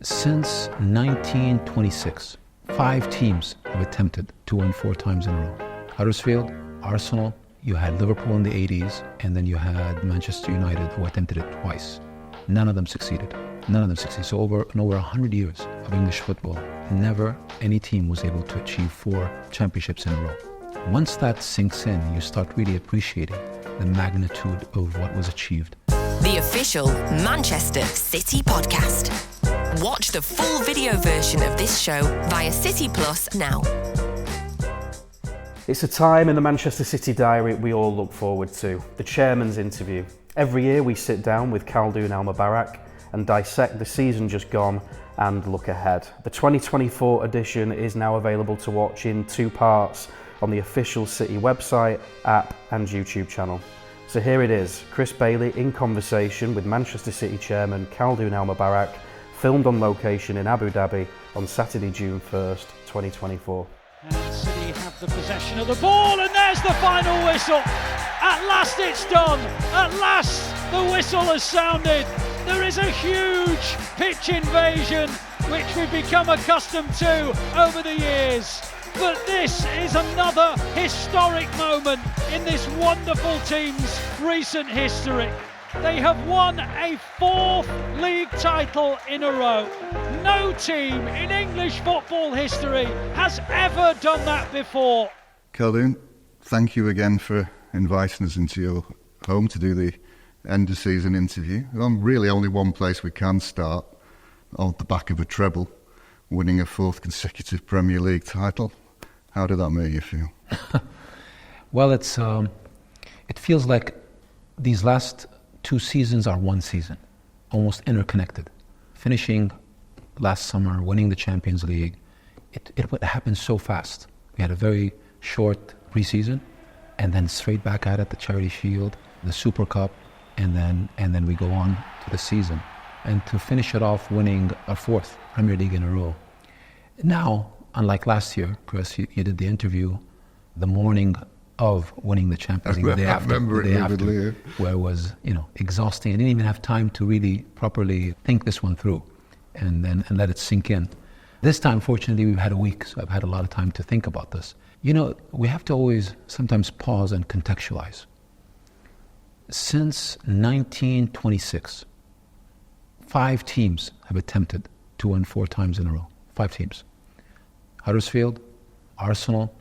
Since 1926, 5 teams have attempted to win 4 times in a row. Huddersfield, Arsenal, you had Liverpool in the 80s, and then you had Manchester United who attempted it twice. None of them succeeded. So over 100 years of English football, never any team was able to achieve 4 championships in a row. Once that sinks in, you start really appreciating the magnitude of what was achieved. The official Manchester City podcast. Watch the full video version of this show via City Plus now. It's a time in the Manchester City diary we all look forward to, the chairman's interview. Every year we sit down with Khaldoon Al Mubarak and dissect the season just gone and look ahead. The 2024 edition is now available to watch in 2 parts on the official City website, app and YouTube channel. So here it is, Chris Bailey in conversation with Manchester City chairman Khaldoon Al Mubarak, filmed on location in Abu Dhabi on Saturday, June 1st, 2024. And City have the possession of the ball, and there's the final whistle. At last it's done. At last the whistle has sounded. There is a huge pitch invasion, which we've become accustomed to over the years. But this is another historic moment in this wonderful team's recent history. They have won a 4th league title in a row. No team in English football history has ever done that before. Khaldoon, thank you again for inviting us into your home to do the end of season interview. Really only one place we can start, on the back of a treble, winning a 4th consecutive Premier League title. How did that make you feel? Well, it feels like these last 2 seasons are one season, almost interconnected. Finishing last summer, winning the Champions League, it happened so fast. We had a very short pre-season, and then straight back at it, the Charity Shield, the Super Cup, and then we go on to the season. And to finish it off winning our 4th Premier League in a row. Now, unlike last year, Chris, you did the interview the morning of winning the Champions League, the day after, where it was, exhausting. I didn't even have time to really properly think this one through and let it sink in. This time, fortunately, we've had a week, so I've had a lot of time to think about this. We have to always sometimes pause and contextualize. Since 1926, 5 teams have attempted to win 4 times in a row. 5 teams. Huddersfield, Arsenal,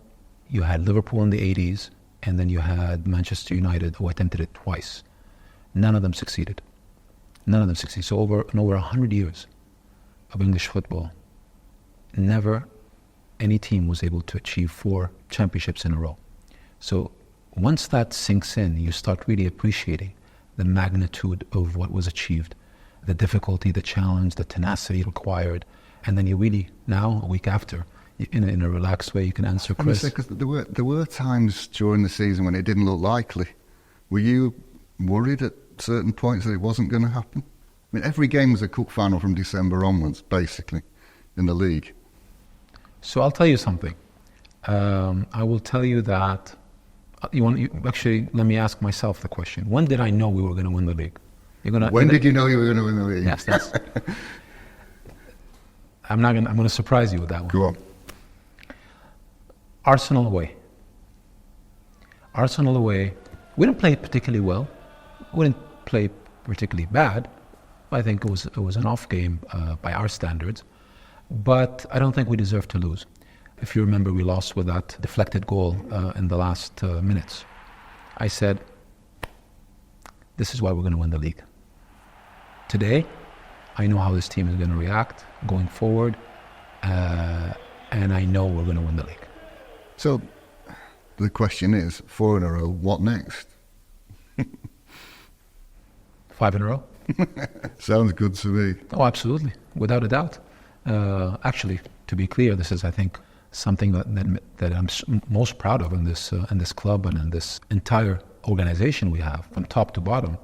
you had Liverpool in the 80s, and then you had Manchester United who attempted it twice. None of them succeeded. So over 100 years of English football, never any team was able to achieve 4 championships in a row. So once that sinks in, you start really appreciating the magnitude of what was achieved, the difficulty, the challenge, the tenacity required, and then you really, now, a week after, in a relaxed way, you can answer Chris. Because there were times during the season when it didn't look likely. Were you worried at certain points that it wasn't going to happen? I mean, every game was a cup final from December onwards, basically, in the league. So I'll tell you something. I will tell you that. Actually, let me ask myself the question: when did I know we were going to win the league? When did you know you were going to win the league? Yes, that's. I'm going to surprise you with that one. Go on. Arsenal away. We didn't play particularly well. We didn't play particularly bad. I think it was an off game by our standards. But I don't think we deserve to lose. If you remember, we lost with that deflected goal in the last minutes. I said, this is why we're going to win the league. Today, I know how this team is going to react going forward, and I know we're going to win the league. So the question is, 4 in a row, what next? 5 in a row. Sounds good to me. Oh, absolutely, without a doubt. Actually, to be clear, this is, I think, something that I'm most proud of in this club and in this entire organization we have, from top to bottom.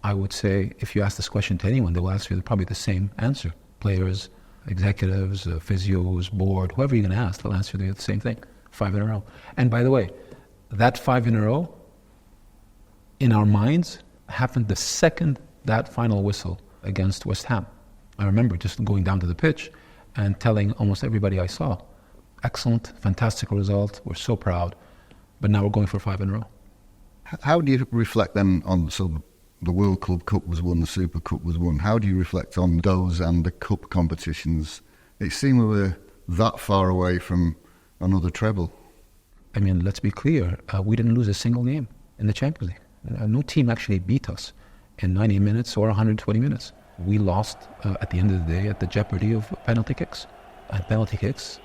I would say, if you ask this question to anyone, they will answer probably the same answer. Players, executives, physios, board, whoever you're going to ask, they'll answer the same thing. 5 in a row. And by the way, that 5 in a row, in our minds, happened the second that final whistle against West Ham. I remember just going down to the pitch and telling almost everybody I saw, excellent, fantastic result, we're so proud, but now we're going for 5 in a row. How do you reflect then on the World Club Cup was won, the Super Cup was won? How do you reflect on those and the cup competitions? It seemed we were that far away from another treble. I mean, let's be clear, we didn't lose a single game in the Champions League. No team actually beat us in 90 minutes or 120 minutes. We lost at the end of the day at the jeopardy of penalty kicks. And penalty kicks,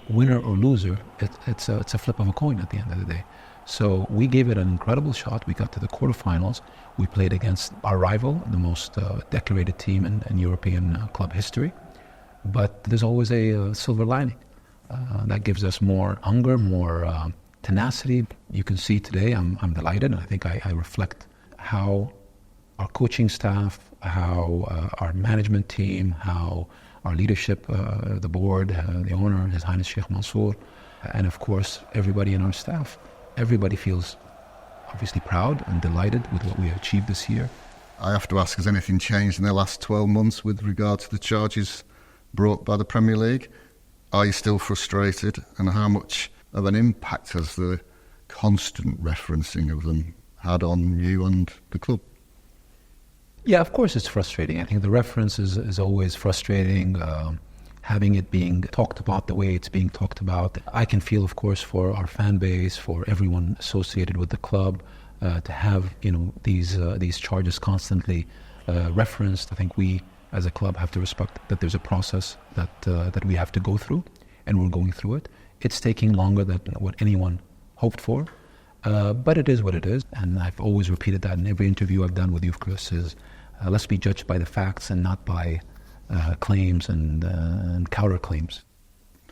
winner or loser, it's a flip of a coin at the end of the day. So we gave it an incredible shot. We got to the quarterfinals. We played against our rival, the most decorated team in European club history. But there's always a silver lining. That gives us more hunger, more tenacity. You can see today I'm delighted, and I think I reflect how our coaching staff, how our management team, how our leadership, the board, the owner, His Highness Sheikh Mansour, and of course everybody in our staff. Everybody feels obviously proud and delighted with what we achieved this year. I have to ask, has anything changed in the last 12 months with regard to the charges brought by the Premier League? Are you still frustrated? And how much of an impact has the constant referencing of them had on you and the club? Yeah, of course it's frustrating. I think the reference is always frustrating. Having it being talked about the way it's being talked about. I can feel, of course, for our fan base, for everyone associated with the club, to have these charges constantly referenced. I think we, as a club, have to respect that there's a process that we have to go through, and we're going through it. It's taking longer than what anyone hoped for, but it is what it is. And I've always repeated that in every interview I've done with you, Chris, is let's be judged by the facts and not by claims and counterclaims.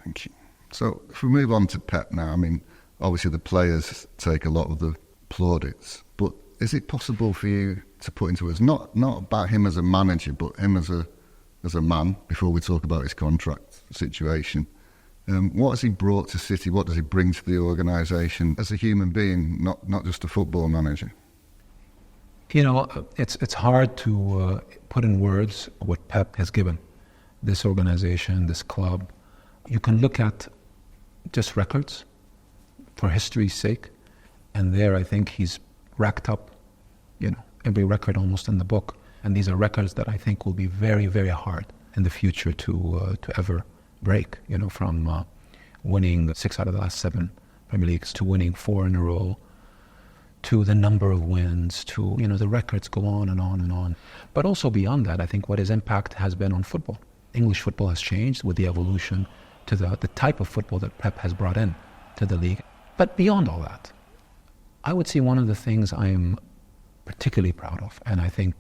Thank you. So if we move on to Pep now, I mean, obviously the players take a lot of the plaudits, but is it possible for you to put into words, not about him as a manager, but him as a man, before we talk about his contract situation, what has he brought to City? What does he bring to the organisation as a human being, not just a football manager? You know, it's hard to put in words what Pep has given this organization, this club. You can look at just records for history's sake, and there I think he's racked up, every record almost in the book. And these are records that I think will be very, very hard in the future to ever break. From winning 6 out of the last 7 Premier Leagues to winning 4 in a row, to the number of wins, to, the records go on and on and on. But also beyond that, I think what his impact has been on football. English football has changed with the evolution to the type of football that Pep has brought in to the league. But beyond all that, I would say one of the things I am particularly proud of, and I think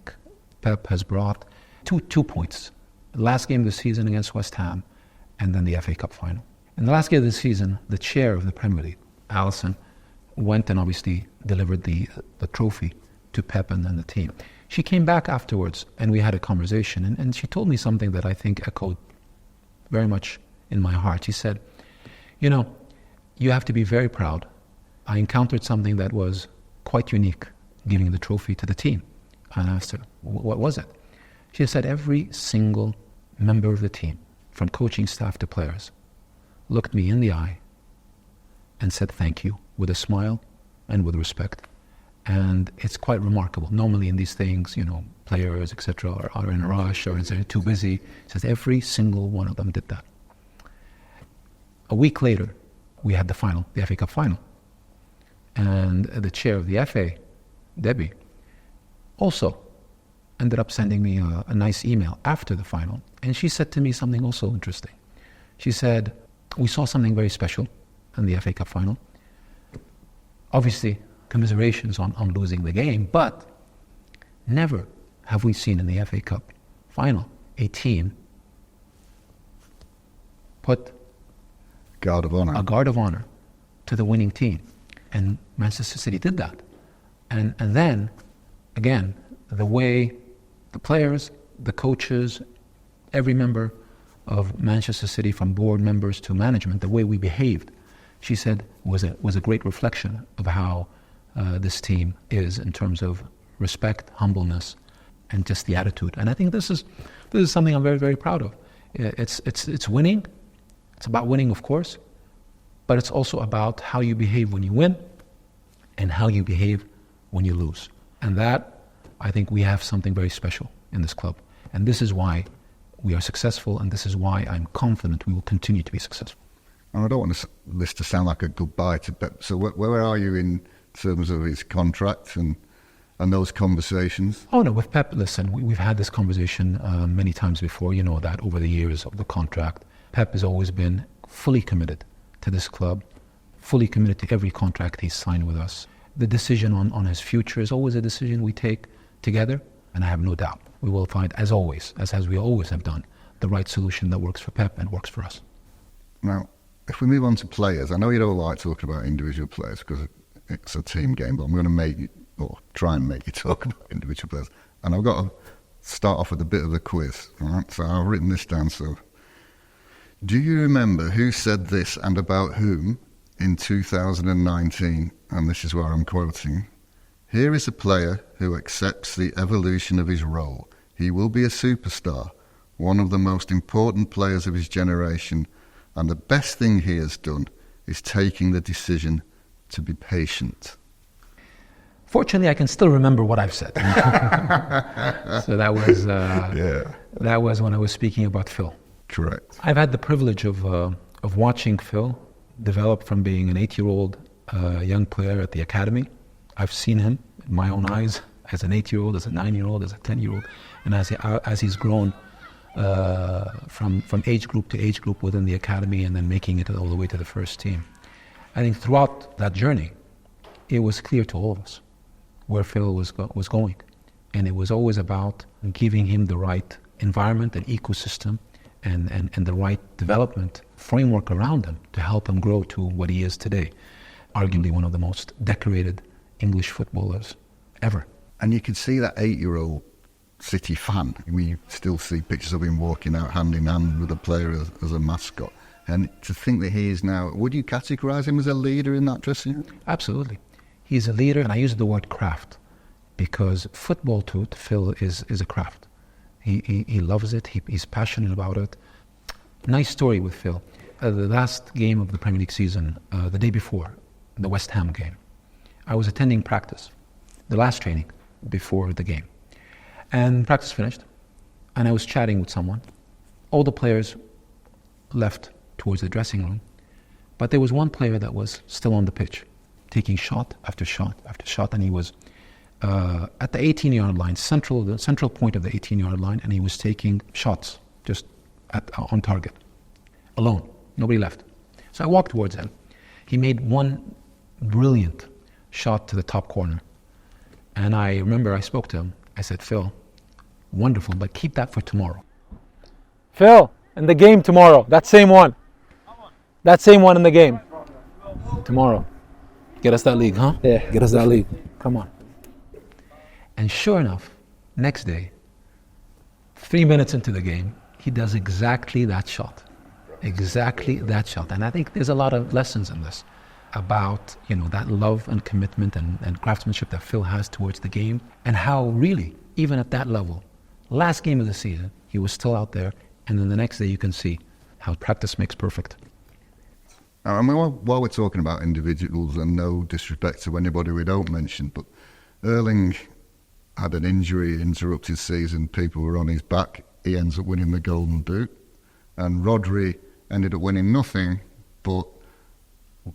Pep has brought two points. The last game of the season against West Ham, and then the FA Cup final. In the last game of the season, the chair of the Premier League, Alison, went and obviously delivered the trophy to Pep and then the team. She came back afterwards and we had a conversation, and she told me something that I think echoed very much in my heart. She said, you have to be very proud. I encountered something that was quite unique, giving the trophy to the team. And I asked her, what was it? She said every single member of the team, from coaching staff to players, looked me in the eye and said thank you with a smile and with respect. And it's quite remarkable. Normally in these things, players, etc., are in a rush or they're too busy. She says every single one of them did that. A week later, we had the final, the FA Cup final. And the chair of the FA, Debbie, also ended up sending me a nice email after the final. And she said to me something also interesting. She said, we saw something very special in the FA Cup final. Obviously, commiserations on losing the game, but never have we seen in the FA Cup final a team put a guard of honor to the winning team. And Manchester City did that. And then, again, the way the players, the coaches, every member of Manchester City, from board members to management, the way we behaved, she said was a great reflection of how this team is in terms of respect, humbleness, and just the attitude. And I think this is something I'm very, very proud of. It's winning. It's about winning, of course, but it's also about how you behave when you win and how you behave when you lose. And that, I think we have something very special in this club. And this is why we are successful, and this is why I'm confident we will continue to be successful. And I don't want this to sound like a goodbye to Pep. So where are you in terms of his contract and those conversations? Oh no, with Pep, listen, we've had this conversation many times before. You know that over the years of the contract. Pep has always been fully committed to this club, fully committed to every contract he's signed with us. The decision on his future is always a decision we take together, and I have no doubt we will find, as always, as we always have done, the right solution that works for Pep and works for us. Now, if we move on to players, I know you don't like talking about individual players because it's a team game, but I'm going to try and make you talk about individual players. And I've got to start off with a bit of a quiz. All right? So I've written this down. So, do you remember who said this and about whom in 2019? And this is where I'm quoting. Here is a player who accepts the evolution of his role. He will be a superstar, one of the most important players of his generation, and the best thing he has done is taking the decision to be patient. Fortunately, I can still remember what I've said. So that was that was when I was speaking about Phil. Correct. I've had the privilege of watching Phil develop from being an 8-year-old young player at the academy. I've seen him in my own eyes as an 8-year-old, as a 9-year-old, as a 10-year-old, and as he's grown from age group to age group within the academy and then making it all the way to the first team. I think throughout that journey, it was clear to all of us where Phil was going. And it was always about giving him the right environment and ecosystem and the right development framework around him to help him grow to what he is today. Arguably one of the most decorated English footballers ever. And you can see that 8-year-old City fan. We still see pictures of him walking out hand in hand with a player as a mascot. And to think that he is now, would you categorise him as a leader in that dressing room? Absolutely. He's a leader, and I use the word craft because football to Phil is a craft. He loves it, he's passionate about it. Nice story with Phil. The last game of the Premier League season, the day before, the West Ham game, I was attending practice, the last training before the game. And practice finished, and I was chatting with someone. All the players left towards the dressing room, but there was one player that was still on the pitch, taking shot after shot after shot, and he was at the 18-yard line, the central point of the 18-yard line, and he was taking shots just on target, alone, nobody left. So I walked towards him. He made one brilliant shot to the top corner, and I remember I spoke to him. I said, Phil, wonderful, but keep that for tomorrow. Phil, in the game tomorrow, that same one. That same one in the game. Tomorrow. Get us that league, huh? Yeah. Get us that league. Come on. And sure enough, next day, 3 minutes into the game, he does exactly that shot. Exactly that shot. And I think there's a lot of lessons in this about, that love and commitment and craftsmanship that Phil has towards the game, and how really, even at that level, last game of the season, he was still out there, and then the next day you can see how practice makes perfect. I mean, while we're talking about individuals, and no disrespect to anybody we don't mention, but Erling had an injury, interrupted season, people were on his back, he ends up winning the Golden Boot, and Rodri ended up winning nothing, but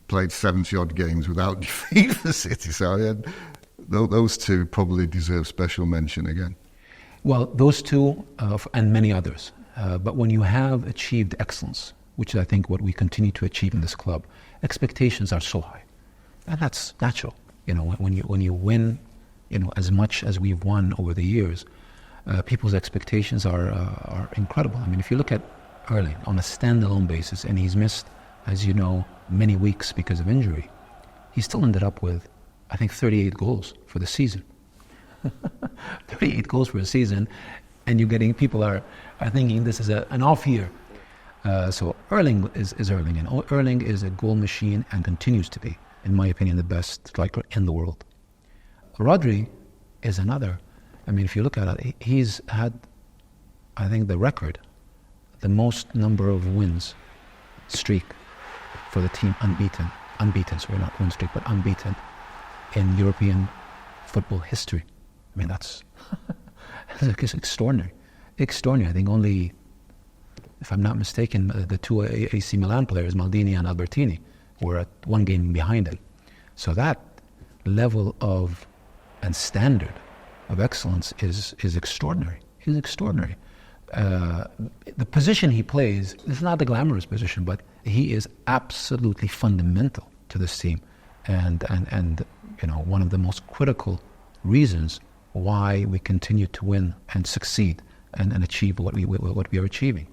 played 70-odd games without defeat for City. So those two probably deserve special mention again. Well, those two and many others. But when you have achieved excellence, which is I think what we continue to achieve in this club, expectations are so high. And that's natural. When you win, as much as we've won over the years, people's expectations are incredible. I mean, if you look at Erling on a standalone basis, and he's missed, as you know, many weeks because of injury, he still ended up with, I think, 38 goals for the season. 38 goals for a season, and you're getting, people are thinking this is an off year. So Erling is Erling, and Erling is a goal machine and continues to be, in my opinion, the best striker in the world. Rodri is another. I mean, if you look at it, he's had, I think, the record, the most number of wins streak for the team unbeaten, sorry, not win streak, but unbeaten in European football history. I mean, that's extraordinary. Extraordinary. I think only, if I'm not mistaken, the two AC Milan players, Maldini and Albertini, were at one game behind him. So that level of and standard of excellence is extraordinary. He's extraordinary. The position he plays is not the glamorous position, but he is absolutely fundamental to this team, and one of the most critical reasons why we continue to win and succeed and achieve what we are achieving.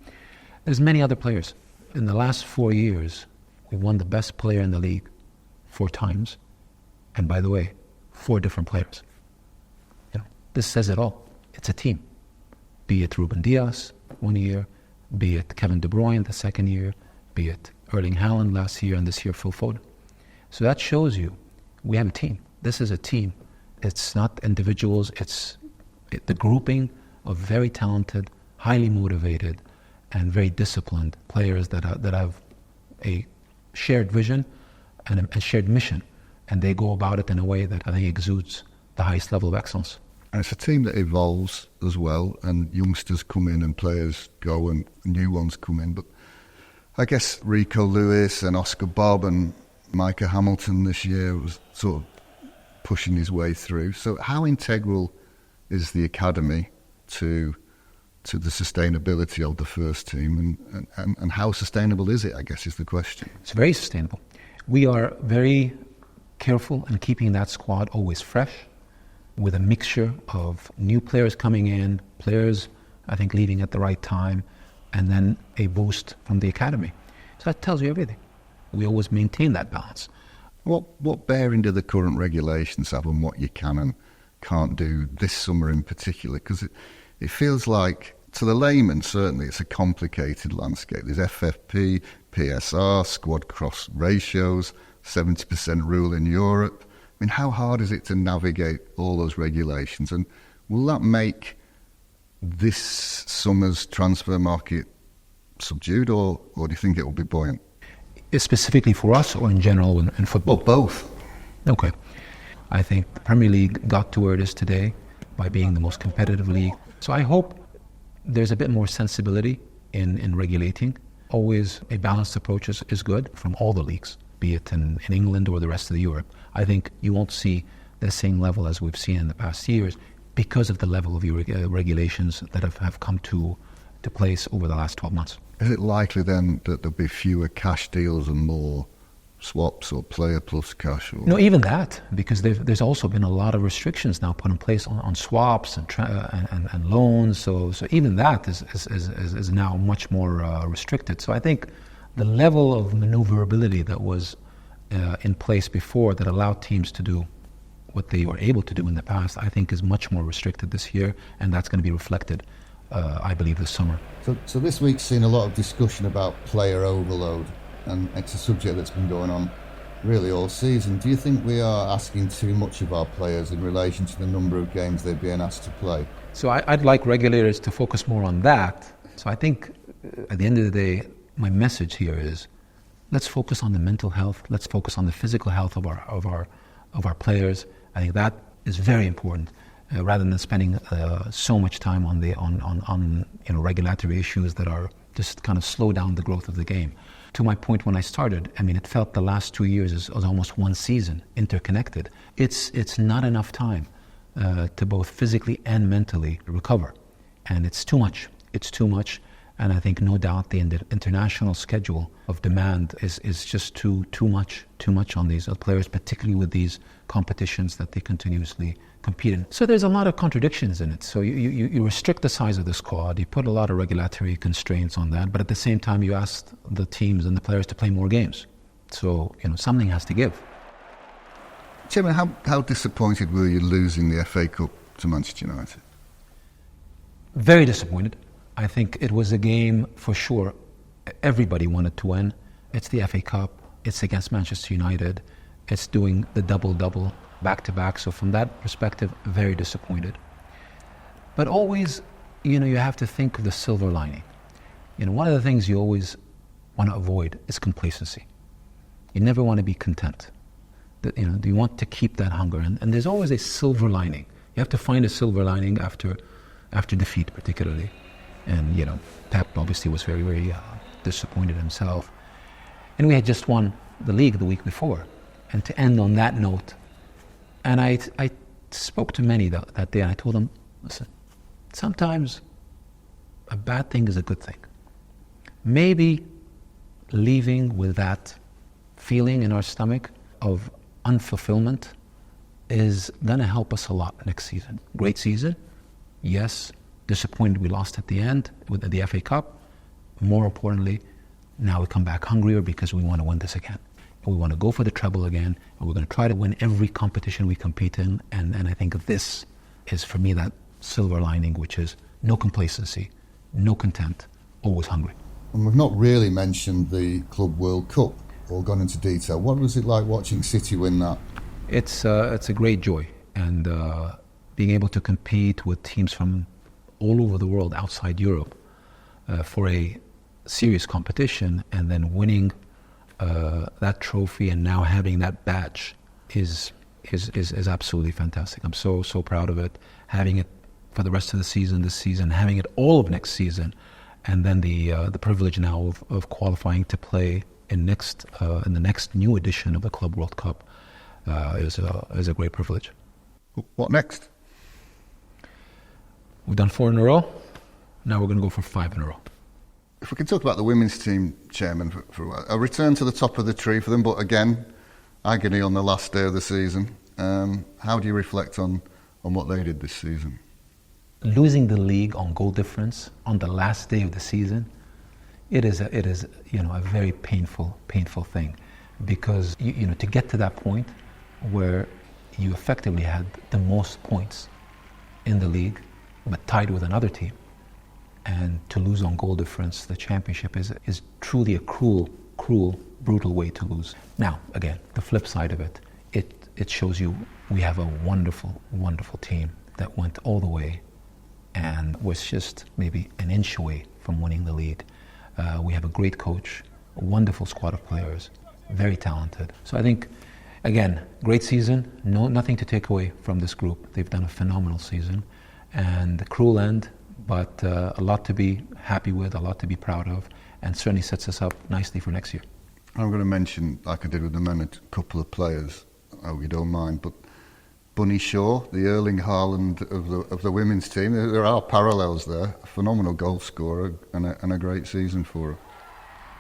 There's many other players. In the last 4 years, we won the best player in the league 4 times, and by the way, 4 different players. This says it all. It's a team. Be it Ruben Dias 1 year, be it Kevin De Bruyne the second year, be it Erling Haaland last year, and this year Phil Foden. So that shows you we have a team. This is a team. It's not individuals. It's the grouping of very talented, highly motivated, and very disciplined players that have a shared vision and a shared mission, and they go about it in a way that I think exudes the highest level of excellence. And it's a team that evolves as well, and youngsters come in and players go and new ones come in. But I guess Rico Lewis and Oscar Bob and Micah Hamilton this year was sort of pushing his way through. So how integral is the academy to the sustainability of the first team, and how sustainable is it, I guess, is the question. It's very sustainable. We are very careful in keeping that squad always fresh, with a mixture of new players coming in, players, I think, leaving at the right time, and then a boost from the academy. So that tells you everything. We always maintain that balance. What bearing do the current regulations have on what you can and can't do this summer in particular? Because it feels like, to the layman, certainly, it's a complicated landscape. There's FFP, PSR, squad cross ratios, 70% rule in Europe. I mean, how hard is it to navigate all those regulations? And will that make this summer's transfer market subdued, or do you think it will be buoyant? Specifically for us, or in general in football? Well, both. Okay. I think the Premier League got to where it is today by being the most competitive league. So I hope there's a bit more sensibility in regulating. Always a balanced approach is good from all the leagues, be it in England or the rest of the Europe. I think you won't see the same level as we've seen in the past years because of the level of regulations that have come to place over the last 12 months. Is it likely then that there'll be fewer cash deals and more swaps or player plus cash? Or? No, even that, because there's also been a lot of restrictions now put in place on swaps and loans. So even that is now much more restricted. So I think the level of maneuverability that was in place before, that allowed teams to do what they were able to do in the past, I think is much more restricted this year, and that's going to be reflected, I believe, this summer. So this week's seen a lot of discussion about player overload, and it's a subject that's been going on really all season. Do you think we are asking too much of our players in relation to the number of games they're being asked to play? So I'd like regulators to focus more on that. So I think at the end of the day, my message here is, let's focus on the mental health. Let's focus on the physical health of our players. I think that is very important, rather than spending so much time on regulatory issues that are just kind of slow down the growth of the game. To my point when I started, I mean, it felt the last 2 years as almost one season, interconnected. It's not enough time to both physically and mentally recover, and it's too much. It's too much. And I think, no doubt, the international schedule of demand is just too much on these players, particularly with these competitions that they continuously compete in. So there's a lot of contradictions in it. So you restrict the size of the squad, you put a lot of regulatory constraints on that, but at the same time you ask the teams and the players to play more games. So something has to give. Chairman, how disappointed were you losing the FA Cup to Manchester United? Very disappointed. I think it was a game, for sure, everybody wanted to win. It's the FA Cup, it's against Manchester United, it's doing the double-double back-to-back. So from that perspective, very disappointed. But always, you have to think of the silver lining. One of the things you always want to avoid is complacency. You never want to be content. You want to keep that hunger, and there's always a silver lining. You have to find a silver lining after defeat, particularly. And Pep obviously was very, very disappointed himself. And we had just won the league the week before, and to end on that note. And I spoke to many that day, and I told them, listen, sometimes a bad thing is a good thing. Maybe leaving with that feeling in our stomach of unfulfillment is going to help us a lot next season. Great season, yes. Disappointed we lost at the end with the FA Cup. More importantly, now we come back hungrier because we want to win this again. And we want to go for the treble again, and we're going to try to win every competition we compete in. And I think this is, for me, that silver lining, which is no complacency, no content, always hungry. And we've not really mentioned the Club World Cup or gone into detail. What was it like watching City win that? It's a great joy, and being able to compete with teams from all over the world outside Europe for a serious competition, and then winning that trophy and now having that badge is absolutely fantastic. I'm so proud of it. Having it for the rest of the season, this season, having it all of next season, and then the privilege now of qualifying to play in the next new edition of the Club World Cup is a great privilege. What next? We've done 4 in a row. Now we're going to go for 5 in a row. If we can talk about the women's team, Chairman, for a return to the top of the tree for them, but again, agony on the last day of the season. How do you reflect on what they did this season? Losing the league on goal difference on the last day of the season, it is a very painful thing, because to get to that point where you effectively had the most points in the league, but tied with another team, and to lose on goal difference, the championship is truly a cruel, brutal way to lose. Now, again, the flip side of it shows you we have a wonderful, wonderful team that went all the way and was just maybe an inch away from winning the league. We have a great coach, a wonderful squad of players, very talented. So I think, again, great season, nothing to take away from this group. They've done a phenomenal season, and a cruel end, but a lot to be happy with, a lot to be proud of, and certainly sets us up nicely for next year. I'm going to mention, like I did with the men, a couple of players, I hope you don't mind, but Bunny Shaw, the Erling Haaland of the women's team, there are parallels there. A phenomenal goal scorer and a great season for her.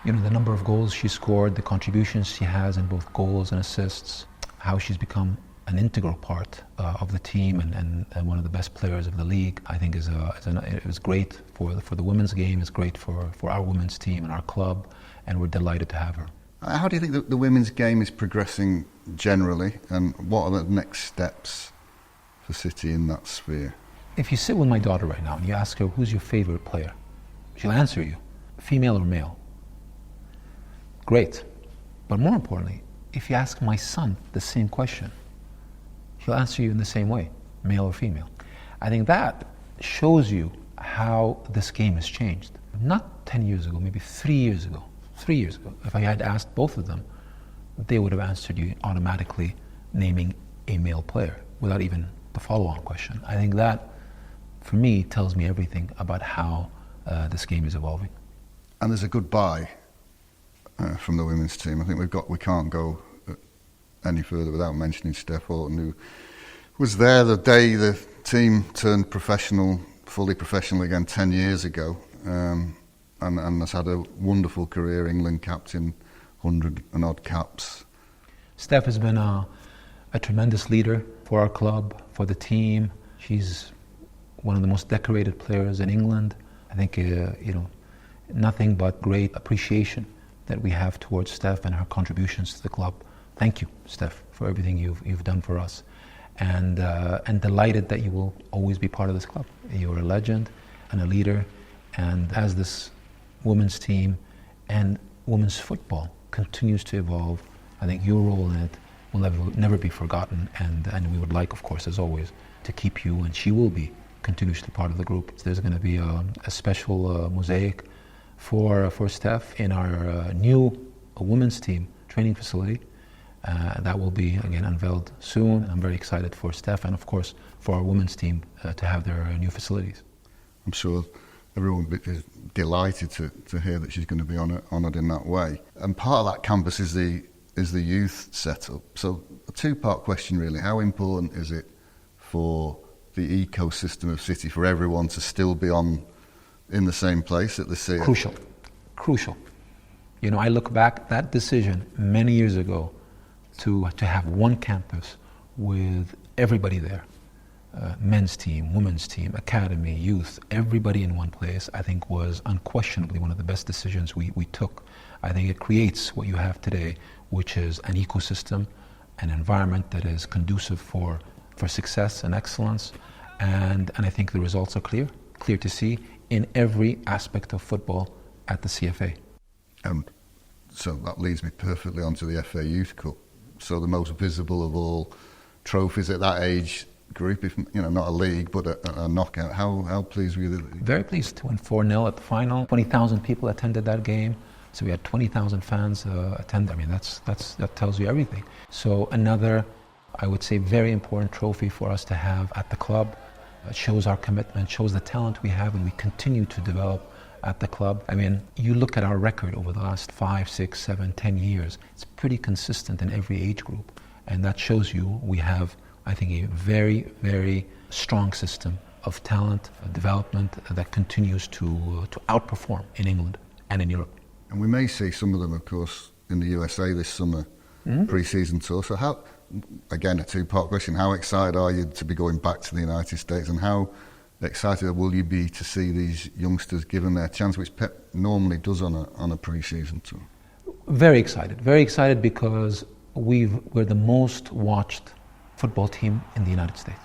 The number of goals she scored, the contributions she has in both goals and assists, how she's become an integral part of the team and one of the best players of the league, I think it was great for the women's game. It's great for our women's team and our club, and we're delighted to have her. How do you think that the women's game is progressing generally, and what are the next steps for City in that sphere? If you sit with my daughter right now and you ask her, who's your favorite player? She'll answer you, female or male. Great. But more importantly, if you ask my son the same question, he'll answer you in the same way, male or female. I think that shows you how this game has changed. Not 10 years ago, maybe 3 years ago. 3 years ago, if I had asked both of them, they would have answered you automatically naming a male player without even the follow-on question. I think that, for me, tells me everything about how this game is evolving. And there's a goodbye from the women's team. I think we can't go any further without mentioning Steph Houghton, who was there the day the team turned fully professional again 10 years ago, and has had a wonderful career, England captain, 100 and odd caps. Steph has been a tremendous leader for our club, for the team. She's one of the most decorated players in England. I think, nothing but great appreciation that we have towards Steph and her contributions to the club. Thank you, Steph, for everything you've done for us, and delighted that you will always be part of this club. You're a legend and a leader, and as this women's team and women's football continues to evolve, I think your role in it will never be forgotten, and we would like, of course, as always, to keep you, and she will be continues to be part of the group. There's going to be a special mosaic for Steph in our new women's team training facility. That will be, again, unveiled soon. I'm very excited for Steph and, of course, for our women's team to have their new facilities. I'm sure everyone will be delighted to hear that she's going to be honoured in that way. And part of that campus is the youth setup. So a two-part question, really. How important is it for the ecosystem of City for everyone to still be in the same place at the CF? Crucial. You know, I look back, that decision many years ago to have one campus with everybody there, men's team, women's team, academy, youth, everybody in one place, I think was unquestionably one of the best decisions we took. I think it creates what you have today, which is an ecosystem, an environment that is conducive for success and excellence, and I think the results are clear to see in every aspect of football at the CFA. So that leads me perfectly onto the FA Youth Cup. So the most visible of all trophies at that age group, if not a league but a knockout. How pleased were you? Very pleased to win 4-0 at the final. 20,000 people attended that game. So we had 20,000 fans attend. I mean, that tells you everything. So another, I would say, very important trophy for us to have at the club. It shows our commitment, shows the talent we have, and we continue to develop at the club. I mean, you look at our record over the last 5, 6, 7, 10 years, it's pretty consistent in every age group. And that shows you we have, I think, a very, very strong system of talent, development that continues to outperform in England and in Europe. And we may see some of them, of course, in the USA this summer, pre-season tour. So how, again, a two-part question, how excited are you to be going back to the United States, and how excited will you be to see these youngsters given their chance, which Pep normally does on a pre-season tour? Very excited because we're the most watched football team in the United States.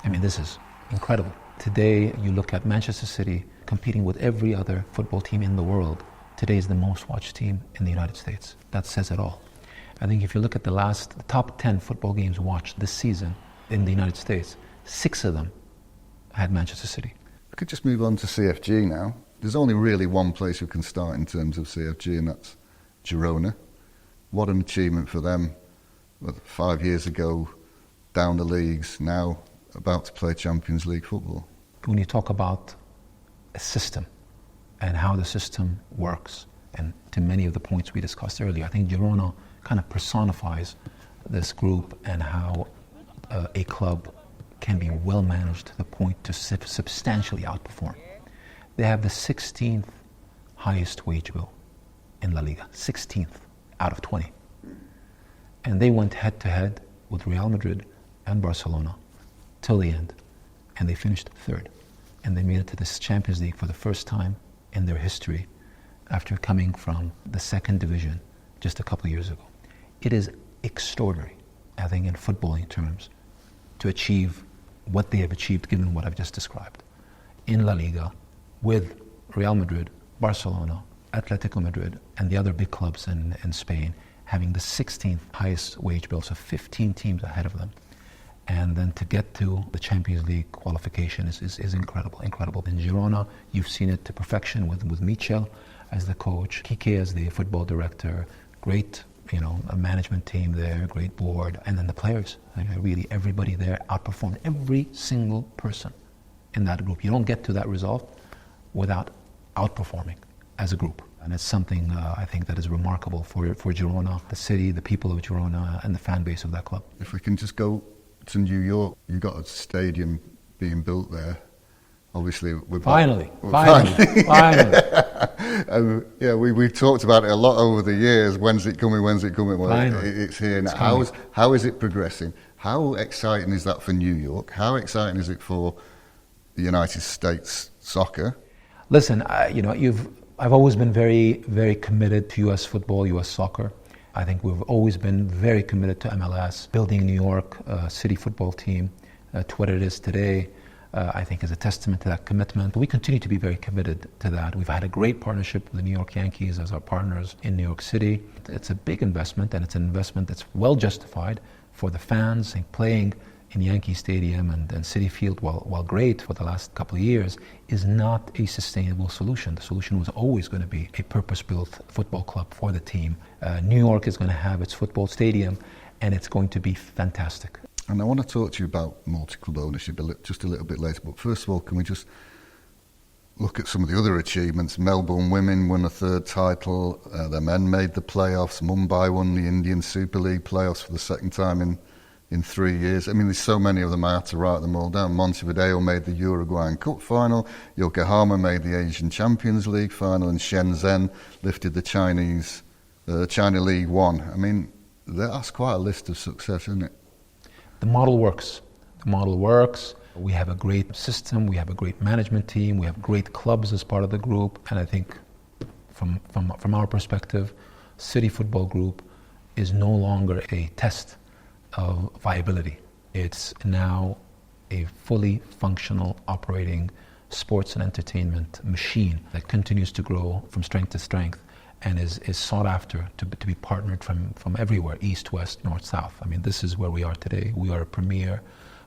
I mean, this is incredible. Today, you look at Manchester City competing with every other football team in the world. Today is the most watched team in the United States. That says it all. I think if you look at the top 10 football games watched this season in the United States, 6 of them had Manchester City. We could just move on to CFG now. There's only really one place we can start in terms of CFG, and that's Girona. What an achievement for them. 5 years ago, down the leagues, now about to play Champions League football. When you talk about a system and how the system works, and to many of the points we discussed earlier, I think Girona kind of personifies this group and how a club can be well managed to the point to substantially outperform. They have the 16th highest wage bill in La Liga, 16th out of 20. And they went head to head with Real Madrid and Barcelona till the end, and they finished third. And they made it to this Champions League for the first time in their history after coming from the second division just a couple of years ago. It is extraordinary, I think, in footballing terms, to achieve what they have achieved given what I've just described in La Liga with Real Madrid, Barcelona, Atletico Madrid, and the other big clubs in Spain having the 16th highest wage bill, so 15 teams ahead of them. And then to get to the Champions League qualification is incredible. In Girona, you've seen it to perfection with Michel as the coach, Kike as the football director, great, a management team there, great board, and then the players. Really, everybody there outperformed every single person in that group. You don't get to that result without outperforming as a group. And it's something I think that is remarkable for Girona, the city, the people of Girona, and the fan base of that club. If we can just go to New York, you've got a stadium being built there. Obviously, we're finally. Yeah, we've talked about it a lot over the years. When's it coming? Well, it's here now. How is it progressing? How exciting is that for New York? How exciting is it for the United States soccer? Listen, I've always been very, very committed to U.S. football, U.S. soccer. I think we've always been very committed to MLS. Building New York City football team to what it is today, I think is a testament to that commitment. We continue to be very committed to that. We've had a great partnership with the New York Yankees as our partners in New York City. It's a big investment, and it's an investment that's well justified for the fans and playing in Yankee Stadium and City Field, while great for the last couple of years, is not a sustainable solution. The solution was always going to be a purpose-built football club for the team. New York is going to have its football stadium, and it's going to be fantastic. And I want to talk to you about multi-club ownership just a little bit later. But first of all, can we just look at some of the other achievements? Melbourne women won a third title. The men made the playoffs. Mumbai won the Indian Super League playoffs for the second time in 3 years. I mean, there's so many of them, I had to write them all down. Montevideo made the Uruguayan Cup final. Yokohama made the Asian Champions League final. And Shenzhen lifted the China League One. I mean, that's quite a list of success, isn't it? The model works. The model works. We have a great system. We have a great management team. We have great clubs as part of the group. And I think from our perspective, City Football Group is no longer a test of viability. It's now a fully functional operating sports and entertainment machine that continues to grow from strength to strength and is sought after to be partnered from everywhere, east, west, north, south. I mean, this is where we are today. We are a premier.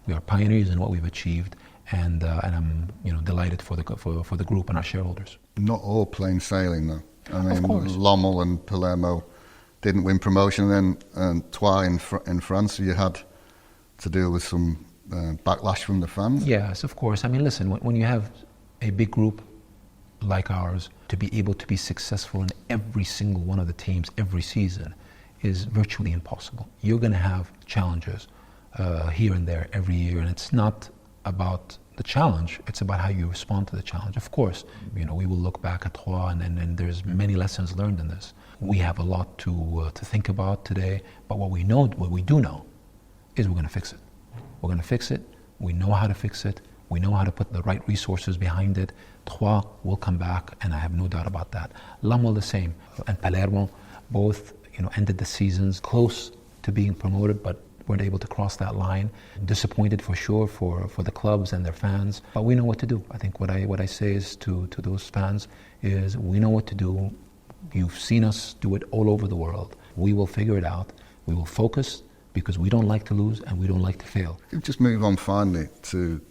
We are pioneers in what we've achieved, and I'm delighted for the group and our shareholders. Not all plain sailing, though. I mean, of course. Lommel and Palermo didn't win promotion, and Troyes in France, so you had to deal with some backlash from the fans. Yes, of course. I mean, listen, when you have a big group like ours, to be able to be successful in every single one of the teams every season is virtually impossible. You're going to have challenges here and there every year, and it's not about the challenge, it's about how you respond to the challenge. Of course, we will look back at Troyes, and there's many lessons learned in this. We have a lot to think about today, but what we do know is we're going to fix it. We're going to fix it. We know how to fix it. We know how to put the right resources behind it. Troyes will come back, and I have no doubt about that. Lommel the same, and Palermo both ended the seasons close to being promoted, but weren't able to cross that line. Disappointed for sure for the clubs and their fans, but we know what to do. I think what I say is to those fans is we know what to do. You've seen us do it all over the world. We will figure it out. We will focus because we don't like to lose and we don't like to fail. Just move on finally to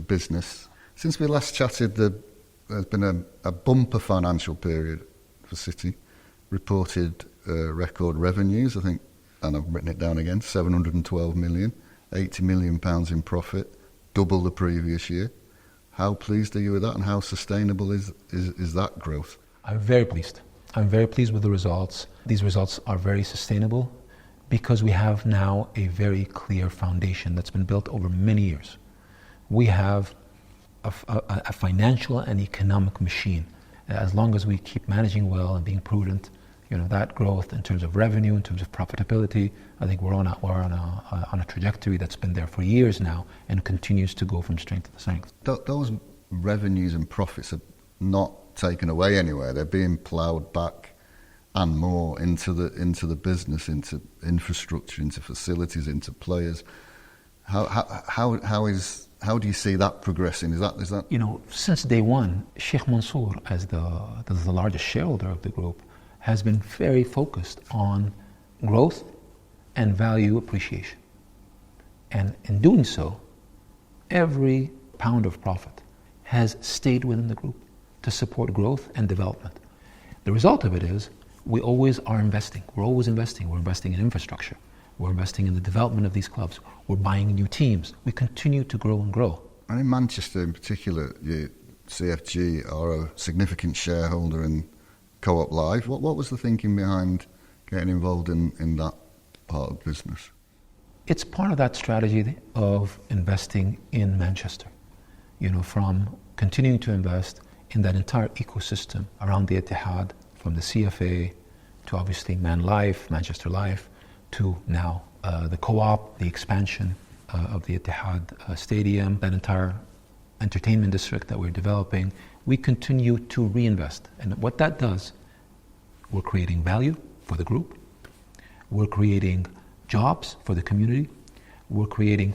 business. Since we last chatted, there's been a bumper financial period for City. Reported record revenues, I think, and I've written it down again, 712 million, 80 million pounds in profit, double the previous year. How pleased are you with that, and how sustainable is that growth? I'm very pleased. I'm very pleased with the results. These results are very sustainable because we have now a very clear foundation that's been built over many years. We have a financial and economic machine. As long as we keep managing well and being prudent, that growth in terms of revenue, in terms of profitability, I think we're on a trajectory that's been there for years now and continues to go from strength to strength. Those revenues and profits are not taken away anywhere. They're being ploughed back and more into the business, into infrastructure, into facilities, into players. How do you see that progressing? Is that? Since day one, Sheikh Mansour, as the largest shareholder of the group, has been very focused on growth and value appreciation. And in doing so, every pound of profit has stayed within the group to support growth and development. The result of it is we always are investing. We're always investing. We're investing in infrastructure. We're investing in the development of these clubs. We're buying new teams. We continue to grow and grow. And in Manchester in particular, CFG are a significant shareholder in Co-op Live. What was the thinking behind getting involved in that part of business? It's part of that strategy of investing in Manchester. From continuing to invest in that entire ecosystem around the Etihad, from the CFA to obviously Man Life, Manchester Life, to now the Co-op, the expansion of the Etihad Stadium, that entire entertainment district that we're developing. We continue to reinvest. And what that does, we're creating value for the group. We're creating jobs for the community. We're creating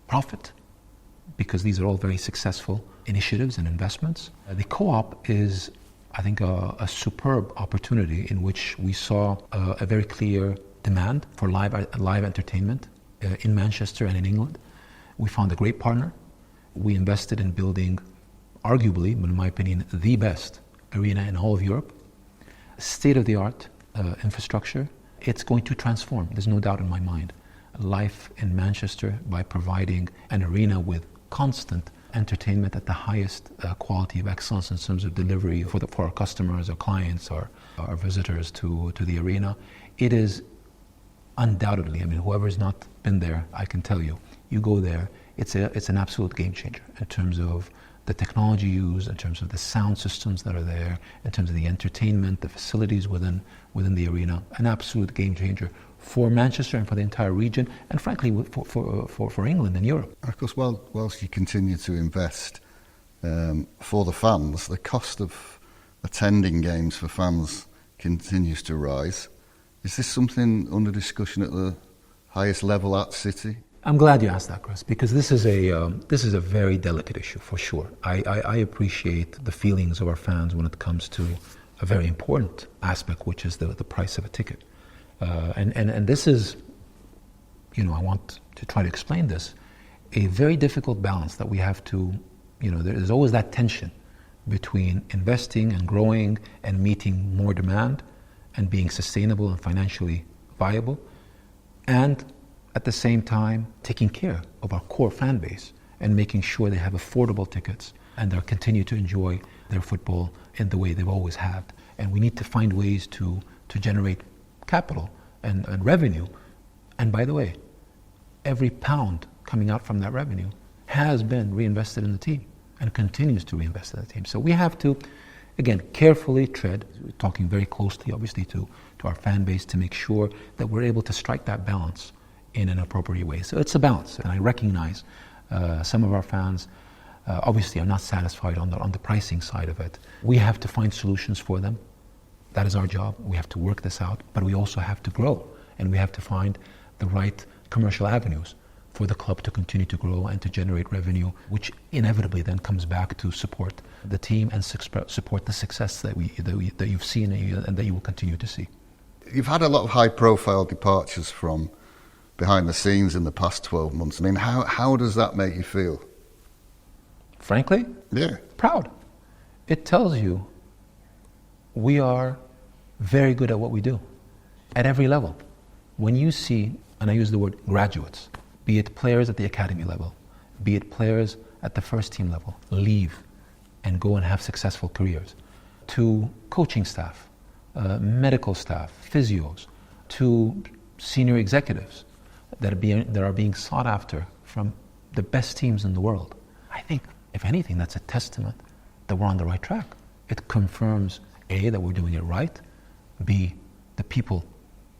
profit because these are all very successful initiatives and investments. The Co-op is, I think, a superb opportunity in which we saw a very clear demand for live entertainment in Manchester and in England. We found a great partner. We invested in building, arguably, but in my opinion, the best arena in all of Europe. State-of-the-art infrastructure. It's going to transform, there's no doubt in my mind, life in Manchester by providing an arena with constant entertainment at the highest quality of excellence in terms of delivery for our customers, our clients, our visitors to the arena. It is undoubtedly, I mean, whoever's not been there, I can tell you, you go there, it's an absolute game changer in terms of the technology used, in terms of the sound systems that are there, in terms of the entertainment, the facilities within the arena, an absolute game changer for Manchester and for the entire region, and frankly for England and Europe. Of course, whilst you continue to invest for the fans, the cost of attending games for fans continues to rise. Is this something under discussion at the highest level at City? I'm glad you asked that, Chris, because this is a very delicate issue for sure. I appreciate the feelings of our fans when it comes to a very important aspect, which is the price of a ticket. And this is, I want to try to explain this, a very difficult balance that we have to, there's always that tension between investing and growing and meeting more demand and being sustainable and financially viable, and at the same time taking care of our core fan base and making sure they have affordable tickets and they'll continue to enjoy their football in the way they've always had. And we need to find ways to generate capital and revenue. And by the way, every pound coming out from that revenue has been reinvested in the team and continues to reinvest in the team. So we have to, again, carefully tread, talking very closely, obviously, to our fan base to make sure that we're able to strike that balance in an appropriate way. So it's a balance, and I recognize some of our fans obviously are not satisfied on the pricing side of it. We have to find solutions for them. That is our job. We have to work this out, but we also have to grow, and we have to find the right commercial avenues for the club to continue to grow and to generate revenue, which inevitably then comes back to support the team and support the success that you've seen and that you will continue to see. You've had a lot of high-profile departures from behind the scenes in the past 12 months. I mean, how does that make you feel? Frankly? Yeah. Proud. It tells you we are very good at what we do, at every level. When you see, and I use the word graduates, be it players at the academy level, be it players at the first team level, leave and go and have successful careers, to coaching staff, medical staff, physios, to senior executives that are being sought after from the best teams in the world. I think, if anything, that's a testament that we're on the right track. It confirms, A, that we're doing it right, B, the people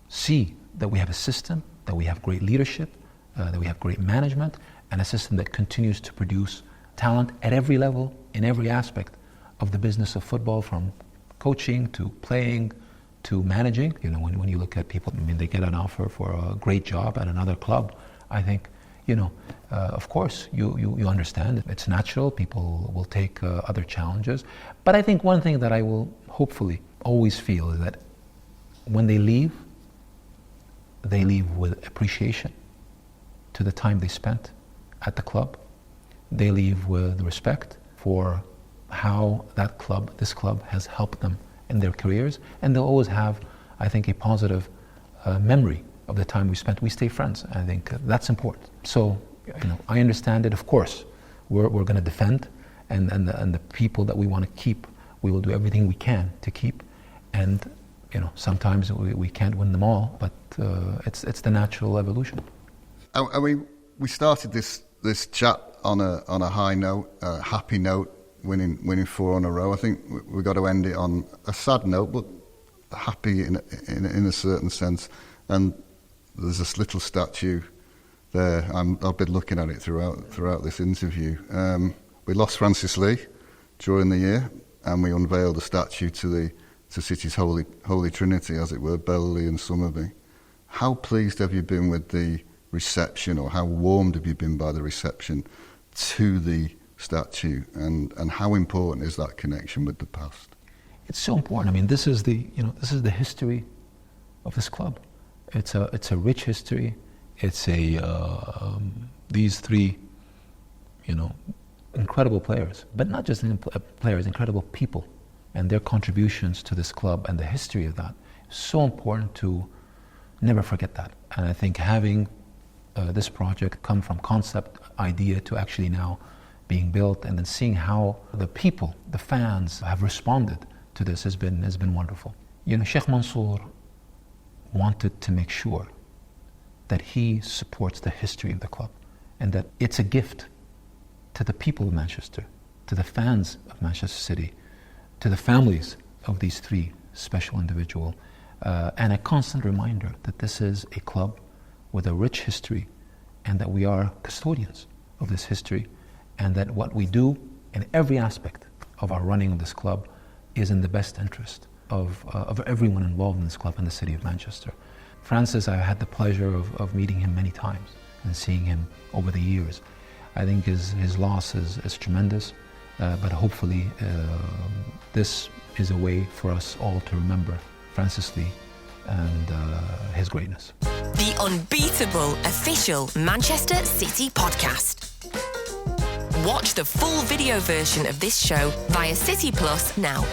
see that we have a system, that we have great leadership, that we have great management, and a system that continues to produce talent at every level, in every aspect of the business of football, from coaching to playing to managing. When you look at people, they get an offer for a great job at another club. I think, of course, you understand it's natural. People will take other challenges. But I think one thing that I will hopefully always feel is that when they leave with appreciation to the time they spent at the club. They leave with respect for how this club has helped them in their careers, and they'll always have, I think, a positive memory of the time we spent. We stay friends. I think that's important. So, I understand it. Of course, we're going to defend, and the people that we want to keep, we will do everything we can to keep. And sometimes we can't win them all, but it's the natural evolution. I mean, we started this chat on a high note, a happy note, winning 4 in a row. I think we've got to end it on a sad note, but happy in a certain sense. And there's this little statue there. I've been looking at it throughout this interview. We lost Francis Lee during the year, and we unveiled a statue to City's Holy Trinity, as it were, Bell, Lee and Summerbee. How pleased have you been with the reception, or how warmed have you been by the reception to the statue, and how important is that connection with the past? It's so important. I mean, this is the history of this club. It's a rich history. It's these three, incredible players, but not just players, incredible people, and their contributions to this club and the history of that. It's so important to never forget that. And I think having this project come from concept, idea to actually now being built, and then seeing how the people, the fans, have responded to this has been wonderful. Sheikh Mansour wanted to make sure that he supports the history of the club, and that it's a gift to the people of Manchester, to the fans of Manchester City, to the families of these three special individuals, and a constant reminder that this is a club with a rich history, and that we are custodians of this history, and that what we do in every aspect of our running of this club is in the best interest of everyone involved in this club and the city of Manchester. Francis, I had the pleasure of meeting him many times and seeing him over the years. I think his loss is tremendous, but hopefully this is a way for us all to remember Francis Lee and his greatness. The unbeatable official Manchester City podcast. Watch the full video version of this show via City Plus now.